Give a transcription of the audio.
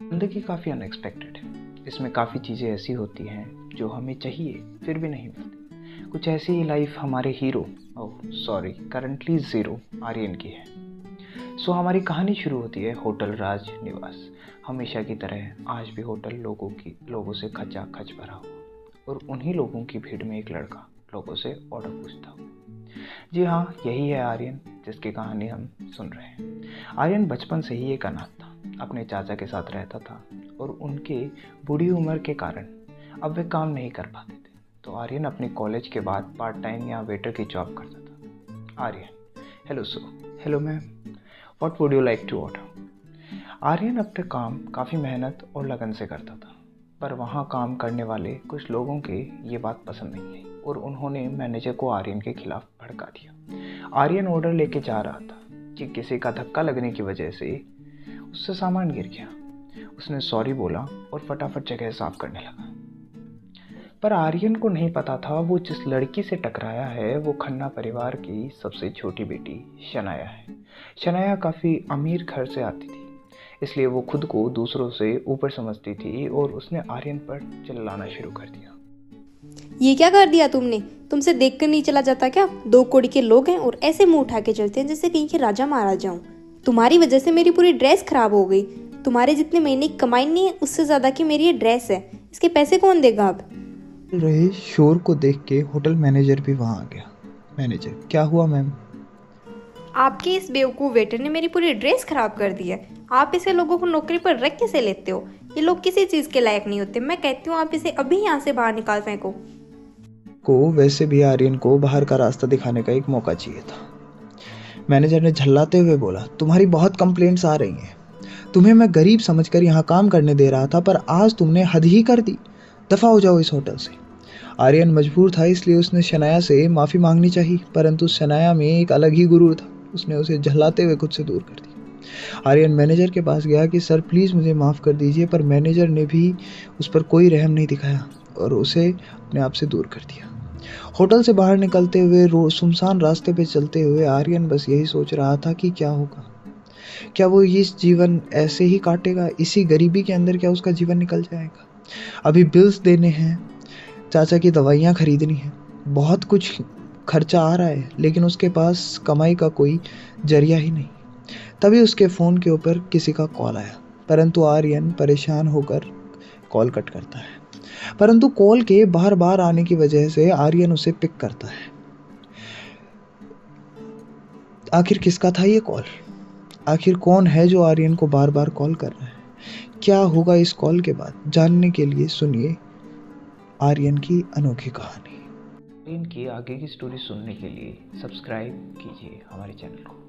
ज़िंदगी काफ़ी अनएक्सपेक्टेड है। इसमें काफ़ी चीज़ें ऐसी होती हैं जो हमें चाहिए फिर भी नहीं मिलती। कुछ ऐसी ही लाइफ हमारे हीरो करंटली ज़ीरो आर्यन की है। हमारी कहानी शुरू होती है होटल राज निवास। हमेशा की तरह आज भी होटल लोगों से खचाखच भरा हुआ और उन्हीं लोगों की भीड़ में एक लड़का लोगों से ऑर्डर पूछता हुआ। जी हाँ, यही है आर्यन जिसकी कहानी हम सुन रहे हैं। आर्यन बचपन से ही एक अनाथ था। अपने चाचा के साथ रहता था और उनके बूढ़ी उम्र के कारण अब वे काम नहीं कर पाते थे। तो आर्यन अपने कॉलेज के बाद पार्ट टाइम या वेटर की जॉब करता था। Aryan, hello sir, hello ma'am, what would you like to order? Aryan अपने काम काफ़ी मेहनत और लगन से करता था, पर वहाँ काम करने वाले कुछ लोगों के ये बात पसंद नहीं आई और उन्होंने मैनेजर को आर्यन के खिलाफ भड़का दिया। आर्यन ऑर्डर लेके जा रहा था कि किसी का धक्का लगने की वजह से उससे सामान गिर गया। उसने सॉरी बोला और फटाफट जगह साफ करने लगा। पर आर्यन को नहीं पता था वो जिस लड़की से टकराया है वो खन्ना परिवार की सबसे छोटी बेटी शनाया है। शनाया काफ़ी अमीर घर से आती थी, इसलिए वो खुद को दूसरों से ऊपर समझती थी और उसने आर्यन पर चिल्लाना शुरू कर दिया। ये क्या कर दिया तुमने? तुमसे देखकर नहीं चला जाता क्या? 2 कौड़ी के लोग हैं और ऐसे मुंह उठा के चलते हैं जैसे कहीं के राजा महाराजा हूं। तुम्हारी वजह से मेरी पूरी ड्रेस खराब हो गई। तुम्हारे जितने महीने की कमाई नहीं है उससे ज्यादा की मेरी ये ड्रेस है। इसके पैसे कौन देगा अब? रहे शोर को देख के होटल मैनेजर भी वहाँ आ गया। मैनेजर, क्या हुआ मैम? आपके इस बेवकूफ़ वेटर ने मेरी पूरी ड्रेस खराब कर दी है। आप इसे लोगों को नौकरी पर रख कैसे लेते हो? ये लोग किसी चीज़ के लायक नहीं होते। मैं कहती हूँ आप इसे अभी यहाँ से बाहर निकाल फेंको। वैसे भी आर्यन को बाहर का रास्ता दिखाने का एक मौका चाहिए था। मैनेजर ने झल्लाते हुए बोला, तुम्हारी बहुत कंप्लेंट्स आ रही हैं। तुम्हें मैं गरीब समझकर यहाँ काम करने दे रहा था, पर आज तुमने हद ही कर दी। दफा हो जाओ इस होटल से। आर्यन मजबूर था, इसलिए उसने शनाया से माफ़ी मांगनी चाहिए, परंतु शनाया में एक अलग ही गुरूर था। उसने उसे झल्लाते हुए खुद से दूर कर दिया। आर्यन मैनेजर के पास गया कि सर प्लीज़ मुझे माफ़ कर दीजिए, पर मैनेजर ने भी उस पर कोई रहम नहीं दिखाया और उसे अपने आप से दूर कर दिया। होटल से बाहर निकलते हुए सुनसान रास्ते पे चलते हुए आर्यन बस यही सोच रहा था कि क्या होगा। क्या वो इस जीवन ऐसे ही काटेगा? इसी गरीबी के अंदर क्या उसका जीवन निकल जाएगा? अभी बिल्स देने हैं, चाचा की दवाइयाँ खरीदनी है, बहुत कुछ खर्चा आ रहा है, लेकिन उसके पास कमाई का कोई जरिया ही नहीं। तभी उसके फ़ोन के ऊपर किसी का कॉल आया, परंतु आर्यन परेशान होकर कॉल कट करता है। परंतु कॉल के बार बार आने की वजह से आर्यन उसे पिक करता है। आखिर किसका था ये कॉल? आखिर कौन है जो आर्यन को बार बार कॉल कर रहा है? क्या होगा इस कॉल के बाद? जानने के लिए सुनिए आर्यन की अनोखी कहानी। आर्यन की आगे की स्टोरी सुनने के लिए सब्सक्राइब कीजिए हमारे चैनल को।